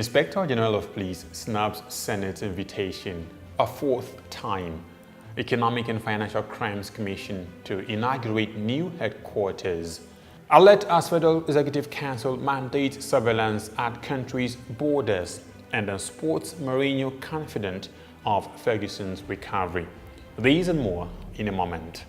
Inspector General of Police snubs Senate invitation a fourth time. Economic and Financial Crimes Commission to inaugurate new headquarters. Alert as Federal Executive Council mandates surveillance at country's borders. And on sports, Mourinho confident of Ferguson's recovery. These and more in a moment.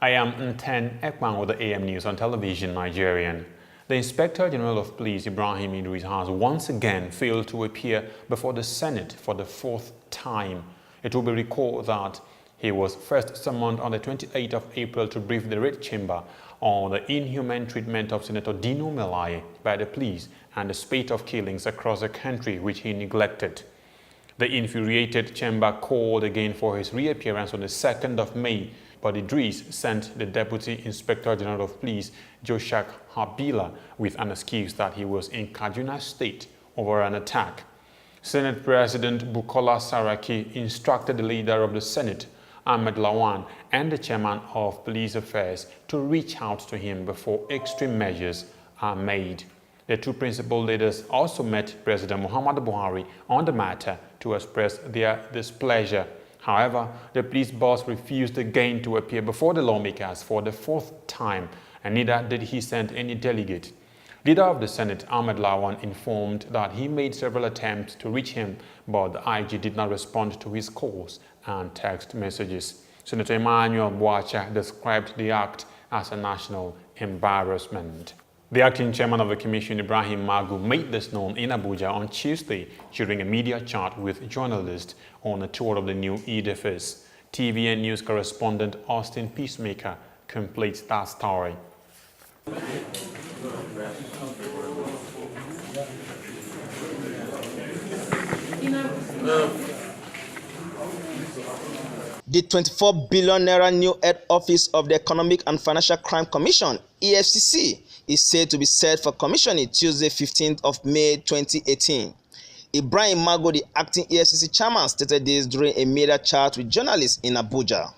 I am Nten Ekwan with the AM News on television Nigerian. The Inspector General of Police, Ibrahim Idris, has once again failed to appear before the Senate for the fourth time. It will be recalled that he was first summoned on the 28th of April to brief the Red Chamber on the inhumane treatment of Senator Dino Melaye by the police and the spate of killings across the country which he neglected. The infuriated chamber called again for his reappearance on the 2nd of May, but Idris sent the Deputy Inspector General of Police, Joshak Habila, with an excuse that he was in Kaduna State over an attack. Senate President Bukola Saraki instructed the leader of the Senate, Ahmed Lawan, and the chairman of Police Affairs to reach out to him before extreme measures are made. The two principal leaders also met President Muhammadu Buhari on the matter to express their displeasure. However, the police boss refused again to appear before the lawmakers for the fourth time, and neither did he send any delegate. Leader of the Senate, Ahmed Lawan, informed that he made several attempts to reach him, but the IG did not respond to his calls and text messages. Senator Emmanuel Boacha described the act as a national embarrassment. The acting chairman of the commission, Ibrahim Magu, made this known in Abuja on Tuesday during a media chat with journalists on a tour of the new edifice. TVN News correspondent Austin Peacemaker completes that story. The 24 billion naira new head office of the Economic and Financial Crime Commission, EFCC, is said to be set for commissioning Tuesday, 15th of May 2018. Ibrahim Mago, the acting EFCC chairman, stated this during a media chat with journalists in Abuja.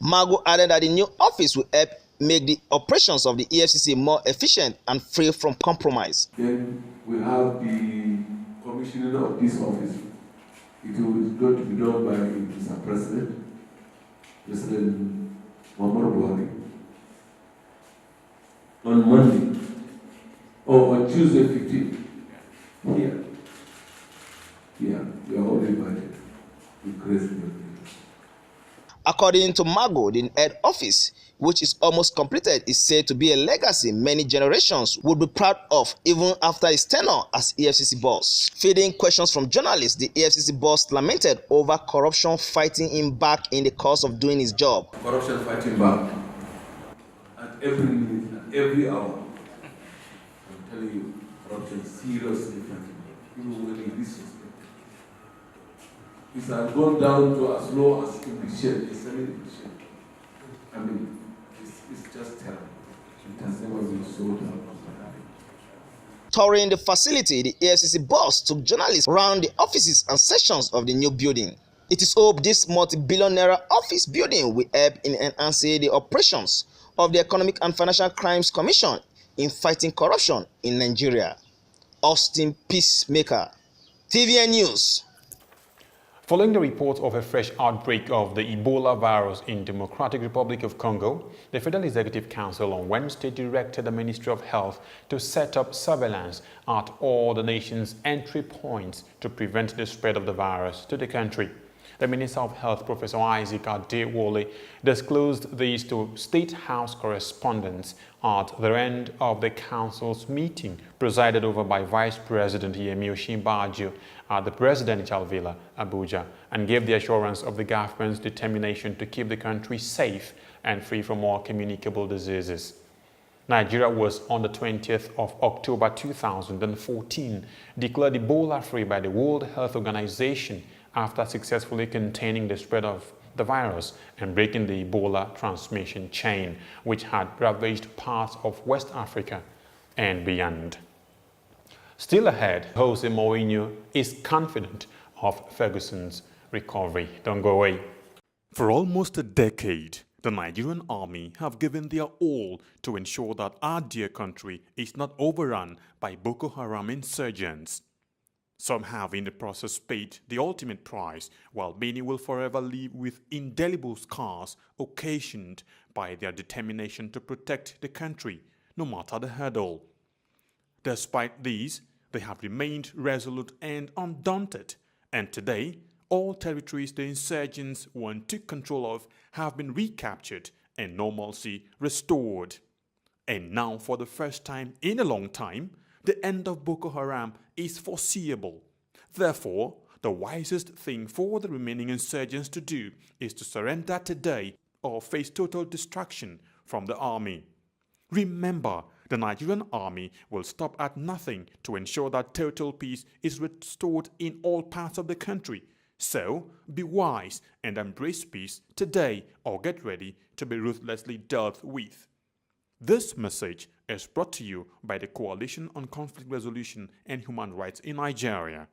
Mago added that the new office will help make the operations of the EFCC more efficient and free from compromise. Then we have the commissioning of this office. It is going to be done by Mr. President Muhammadu Buhari, on Monday, or on Tuesday 15th, here. We are all invited to grace the. According to Mago, the head office, which is almost completed, is said to be a legacy many generations would be proud of even after his tenure as EFCC boss. Feeding questions from journalists, the EFCC boss lamented over corruption fighting him back in the course of doing his job. Corruption fighting back at every minute, at every hour. I'm telling you, corruption seriously fighting back. People will be disrespected. It has gone down to as low as in the shade, a 70%. I mean, it's just terrible. It has never been so down. Touring the facility, the EFCC boss took journalists around the offices and sections of the new building. It is hoped this multi-billion naira office building will help in enhancing the operations of the Economic and Financial Crimes Commission in fighting corruption in Nigeria. Austin Peacemaker, TVN News. Following the report of a fresh outbreak of the Ebola virus in Democratic Republic of Congo, the Federal Executive Council on Wednesday directed the Ministry of Health to set up surveillance at all the nation's entry points to prevent the spread of the virus to the country. The Minister of Health, Professor Isaac Adewole, disclosed these to State House correspondents at the end of the Council's meeting, presided over by Vice President Yemi Osinbajo at the Presidential Villa, Abuja, and gave the assurance of the government's determination to keep the country safe and free from all communicable diseases. Nigeria was on the 20th of October 2014 declared Ebola-free by the World Health Organization after successfully containing the spread of the virus and breaking the Ebola transmission chain, which had ravaged parts of West Africa and beyond. Still ahead, Jose Mourinho is confident of Ferguson's recovery. Don't go away. For almost a decade, The Nigerian army have given their all to ensure that our dear country is not overrun by Boko Haram insurgents. Some have in the process paid the ultimate price, while many will forever live with indelible scars occasioned by their determination to protect the country, no matter the hurdle. Despite these, they have remained resolute and undaunted, and today, all territories the insurgents once took control of have been recaptured and normalcy restored. And now, for the first time in a long time, the end of Boko Haram is foreseeable. Therefore, the wisest thing for the remaining insurgents to do is to surrender today or face total destruction from the army. Remember, the Nigerian army will stop at nothing to ensure that total peace is restored in all parts of the country. So, be wise and embrace peace today or get ready to be ruthlessly dealt with. This message is brought to you by the Coalition on Conflict Resolution and Human Rights in Nigeria.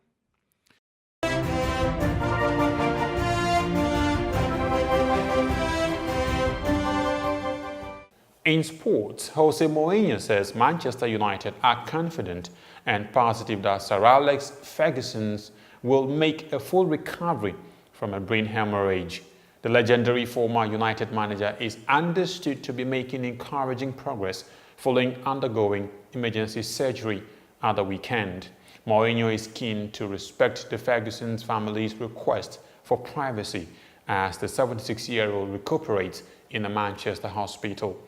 In sports, Jose Mourinho says Manchester United are confident and positive that Sir Alex Ferguson will make a full recovery from a brain hemorrhage. The legendary former United manager is understood to be making encouraging progress following undergoing emergency surgery at the weekend. Mourinho is keen to respect the Ferguson's family's request for privacy as the 76-year-old recuperates in a Manchester hospital.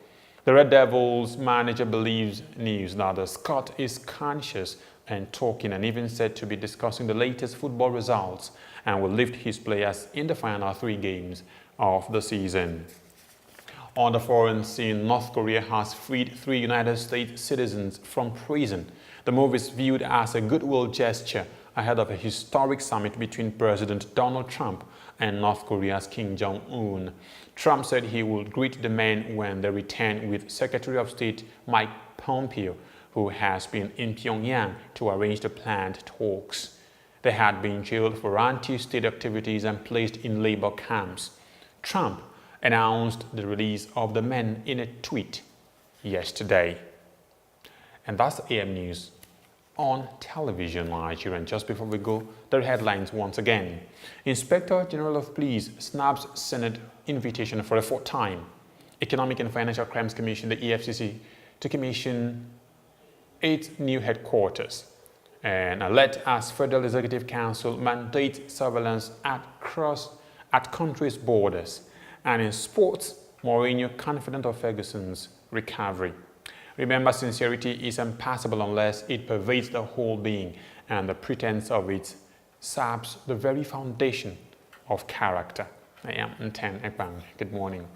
The Red Devils manager believes news that the Scot is conscious and talking, and even said to be discussing the latest football results and will lift his players in the final 3 games of the season. On the foreign scene, North Korea has freed 3 United States citizens from prison. The move is viewed as a goodwill gesture ahead of a historic summit between President Donald Trump and North Korea's Kim Jong-un. Trump said he would greet the men when they return with Secretary of State Mike Pompeo, who has been in Pyongyang to arrange the planned talks. They had been jailed for anti-state activities and placed in labor camps. Trump announced the release of the men in a tweet yesterday. And that's AM News on television Nigeria. And just before we go, the headlines once again. Inspector General of Police snaps Senate invitation for a 4th time. Economic and Financial Crimes Commission, the EFCC, to commission 8 new headquarters. And alert as Federal Executive Council mandates surveillance at countries' borders. And in sports, Mourinho confident of Ferguson's recovery. Remember, sincerity is impassable unless it pervades the whole being, and the pretense of it saps the very foundation of character. I am Nten Ekbang. Good morning.